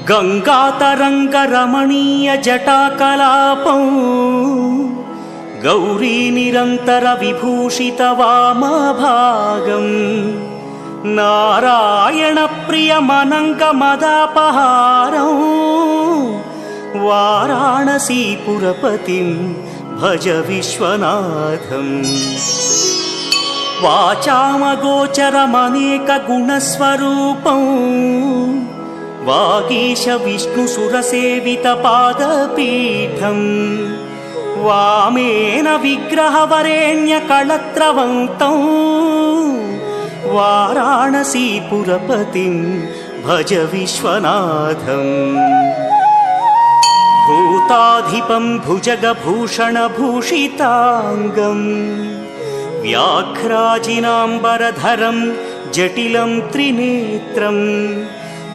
गङ्गातरङ्गरमणीयजटाकलापं गौरीनिरन्तरविभूषितवामभागम् नारायणप्रियमनङ्गमदापहारं वाराणसीपुरपतिं भज विश्वनाथम्। वाचामगोचरमनेकगुणस्वरूपं वागीश विष्णुसुरसेवितपादपीठम् वामेन विग्रहवरेण्यकळत्रवन्तं वाराणसीपुरपतिं भज विश्वनाथम्। भूताधिपं भुजगभूषणभूषिताङ्गम् व्याघ्राजिनाम्बरधरं जटिलं त्रिनेत्रम्